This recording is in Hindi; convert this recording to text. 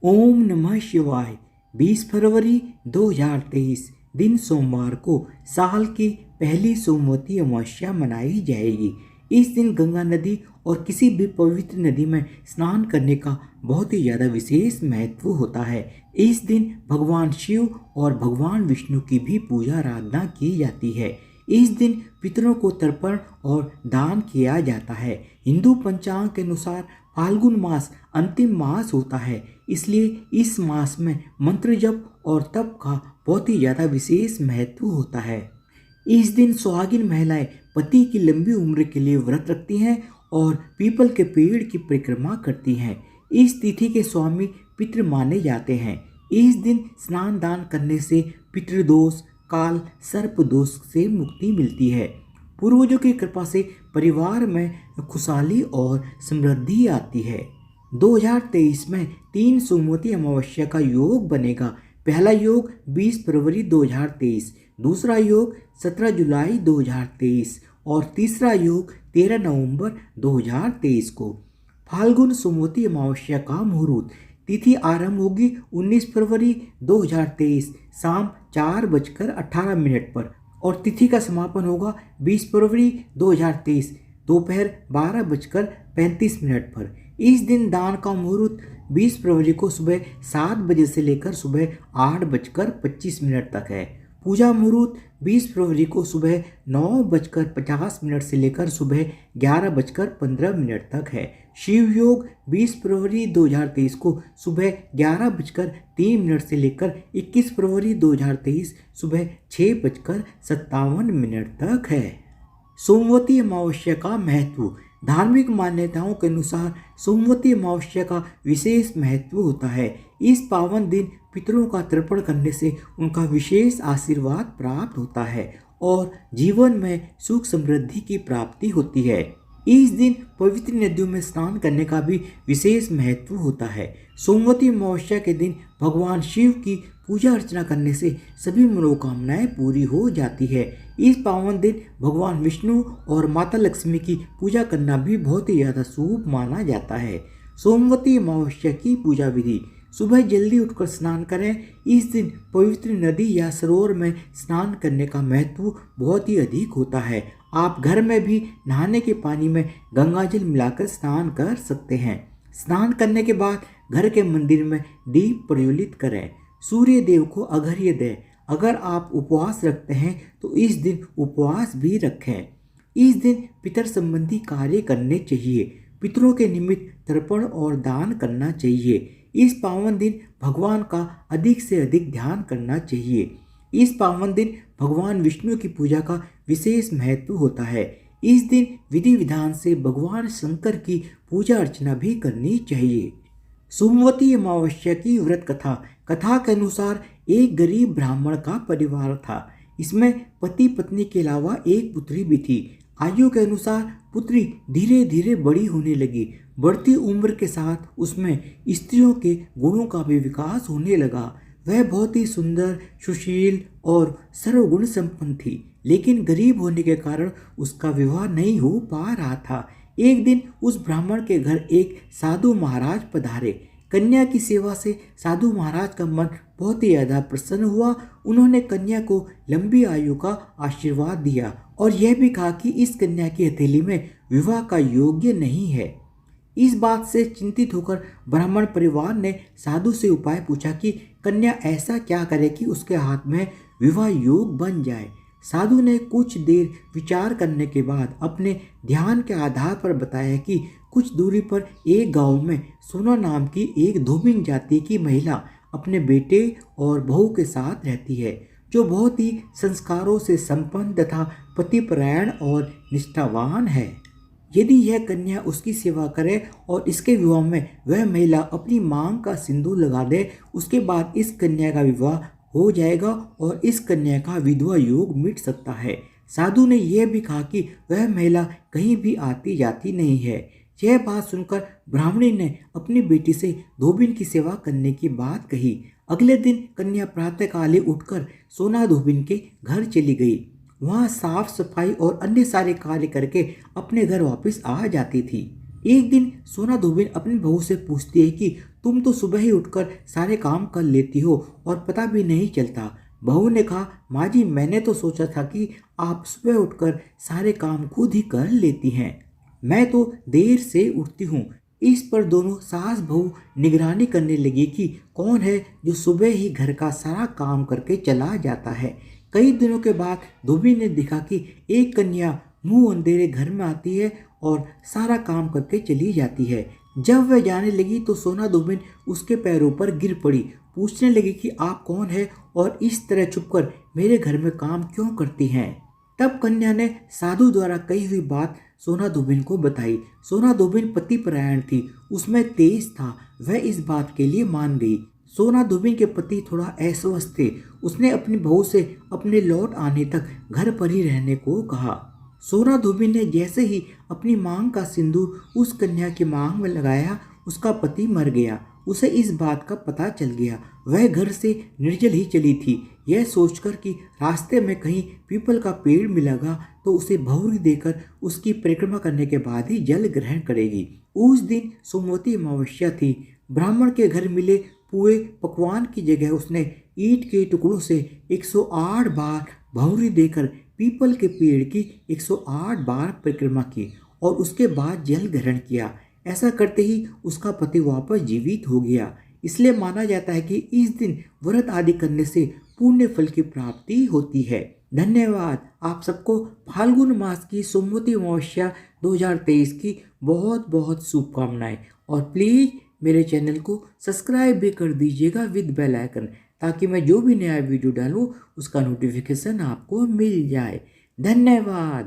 ओम नमः शिवाय। 20 फरवरी 2023 दिन सोमवार को साल की पहली सोमवती अमावस्या मनाई जाएगी। इस दिन गंगा नदी और किसी भी पवित्र नदी में स्नान करने का बहुत ही ज़्यादा विशेष महत्व होता है। इस दिन भगवान शिव और भगवान विष्णु की भी पूजा आराधना की जाती है। इस दिन पितरों को तर्पण और दान किया जाता है। हिंदू पंचांग के अनुसार फाल्गुन मास अंतिम मास होता है, इसलिए इस मास में मंत्र जप और तप का बहुत ही ज़्यादा विशेष महत्व होता है। इस दिन सुहागिन महिलाएं पति की लंबी उम्र के लिए व्रत रखती हैं और पीपल के पेड़ की परिक्रमा करती हैं। इस तिथि के स्वामी पितृ माने जाते हैं। इस दिन स्नान दान करने से पितृदोष, काल सर्प दोष से मुक्ति मिलती है। पूर्वजों की कृपा से परिवार में खुशहाली और समृद्धि आती है। 2023 में 3 सोमवती अमावस्या का योग बनेगा। पहला योग 20 फरवरी 2023, दूसरा योग 17 जुलाई 2023 और तीसरा योग 13 नवंबर 2023 को। फाल्गुन सोमवती अमावस्या का मुहूर्त तिथि आरंभ होगी 19 फरवरी 2023 शाम 4:18 पर और तिथि का समापन होगा 20 फरवरी 2023 दोपहर 12:35 पर। इस दिन दान का मुहूर्त 20 फरवरी को सुबह 7 बजे से लेकर सुबह 8:25 तक है। पूजा मुहूर्त 20 फरवरी को सुबह 9:50 से लेकर सुबह 11:15 तक है। शिव योग 20 फरवरी 2023 को सुबह 11:03 से लेकर 21 फरवरी 2023 सुबह 6:57 तक है। सोमवती अमावस्या का महत्व। धार्मिक मान्यताओं के अनुसार सोमवती अमावस्या का विशेष महत्व होता है। इस पावन दिन पितरों का तर्पण करने से उनका विशेष आशीर्वाद प्राप्त होता है और जीवन में सुख समृद्धि की प्राप्ति होती है। इस दिन पवित्र नदियों में स्नान करने का भी विशेष महत्व होता है। सोमवती अमावस्या के दिन भगवान शिव की पूजा अर्चना करने से सभी मनोकामनाएं पूरी हो जाती है। इस पावन दिन भगवान विष्णु और माता लक्ष्मी की पूजा करना भी बहुत ही ज़्यादा शुभ माना जाता है। सोमवती अमावस्या की पूजा विधि। सुबह जल्दी उठकर स्नान करें। इस दिन पवित्र नदी या सरोवर में स्नान करने का महत्व बहुत ही अधिक होता है। आप घर में भी नहाने के पानी में गंगाजल मिलाकर स्नान कर सकते हैं। स्नान करने के बाद घर के मंदिर में दीप प्रज्वलित करें। सूर्य देव को अर्घ्य दें। अगर आप उपवास रखते हैं तो इस दिन उपवास भी रखें। इस दिन पितर संबंधी कार्य करने चाहिए। पितरों के निमित्त तर्पण और दान करना चाहिए। इस पावन दिन भगवान का अधिक से अधिक ध्यान करना चाहिए। इस पावन दिन भगवान विष्णु की पूजा का विशेष महत्व होता है। इस दिन विधि विधान से भगवान शंकर की पूजा अर्चना भी करनी चाहिए। सोमवती अमावस्या की व्रत कथा। कथा के अनुसार एक गरीब ब्राह्मण का परिवार था। इसमें पति पत्नी के अलावा एक पुत्री भी थी। आयु के अनुसार पुत्री धीरे धीरे बड़ी होने लगी। बढ़ती उम्र के साथ उसमें स्त्रियों के गुणों का भी विकास होने लगा। वह बहुत ही सुंदर, सुशील और सर्वगुण संपन्न थी, लेकिन गरीब होने के कारण उसका विवाह नहीं हो पा रहा था। एक दिन उस ब्राह्मण के घर एक साधु महाराज पधारे। कन्या की सेवा से साधु महाराज का मन बहुत ही ज़्यादा प्रसन्न हुआ। उन्होंने कन्या को लंबी आयु का आशीर्वाद दिया और यह भी कहा कि इस कन्या की हथेली में विवाह का योग्य नहीं है। इस बात से चिंतित होकर ब्राह्मण परिवार ने साधु से उपाय पूछा कि कन्या ऐसा क्या करे कि उसके हाथ में विवाह योग बन जाए। साधु ने कुछ देर विचार करने के बाद अपने ध्यान के आधार पर बताया कि कुछ दूरी पर एक गांव में सोना नाम की एक धोबिन जाति की महिला अपने बेटे और बहू के साथ रहती है, जो बहुत ही संस्कारों से संपन्न तथा पतिपरायण और निष्ठावान है। यदि यह कन्या उसकी सेवा करे और इसके विवाह में वह महिला अपनी मांग का सिंदूर लगा दे, उसके बाद इस कन्या का विवाह हो जाएगा और इस कन्या का विधवा योग मिट सकता है। साधु ने यह भी कहा कि वह महिला कहीं भी आती जाती नहीं है। यह बात सुनकर ब्राह्मणी ने अपनी बेटी से धोबिन की सेवा करने की बात कही। अगले दिन कन्या प्रातःकाल उठकर सोना धोबिन के घर चली गई। वहाँ साफ सफाई और अन्य सारे कार्य करके अपने घर वापस आ जाती थी। एक दिन सोना धोबिन अपनी बहू से पूछती है कि तुम तो सुबह ही उठकर सारे काम कर लेती हो और पता भी नहीं चलता। बहू ने कहा, माँ जी मैंने तो सोचा था कि आप सुबह उठकर सारे काम खुद ही कर लेती हैं। मैं तो देर से उठती हूँ। इस पर दोनों सास बहू निगरानी करने लगी कि कौन है जो सुबह ही घर का सारा काम करके चला जाता है। कई दिनों के बाद धोबी ने देखा कि एक कन्या मुंह अंधेरे घर में आती है और सारा काम करके चली जाती है। जब वह जाने लगी तो सोना धोबिन उसके पैरों पर गिर पड़ी। पूछने लगी कि आप कौन है और इस तरह छुपकर मेरे घर में काम क्यों करती हैं। तब कन्या ने साधु द्वारा कही हुई बात सोना धोबिन को बताई। सोना धोबिन पतिपरायण थी, उसमें तेज था, वह इस बात के लिए मान गई। सोना धोबिन के पति थोड़ा अस्वस्थ थे। उसने अपनी बहू से अपने लौट आने तक घर पर ही रहने को कहा। सोना धोबिन ने जैसे ही अपनी मांग का सिंदूर उस कन्या की मांग में लगाया, उसका पति मर गया। उसे इस बात का पता चल गया। वह घर से निर्जल ही चली थी, यह सोचकर कि रास्ते में कहीं पीपल का पेड़ मिलेगा तो उसे बहुरी देकर उसकी परिक्रमा करने के बाद ही जल ग्रहण करेगी। उस दिन सोमवती अमावस्या थी। ब्राह्मण के घर मिले पुए पकवान की जगह उसने ईंट के टुकड़ों से 108 बार बहुरी देकर पीपल के पेड़ की 108 बार परिक्रमा की और उसके बाद जल ग्रहण किया। ऐसा करते ही उसका पति वापस जीवित हो गया। इसलिए माना जाता है कि इस दिन व्रत आदि करने से पुण्य फल की प्राप्ति होती है। धन्यवाद। आप सबको फाल्गुन मास की सोमवती अमावस्या 2023 की बहुत बहुत शुभकामनाएं और प्लीज़ मेरे चैनल को सब्सक्राइब भी कर दीजिएगा विद बेल आइकन, ताकि मैं जो भी नया वीडियो डालूं उसका नोटिफिकेशन आपको मिल जाए। धन्यवाद।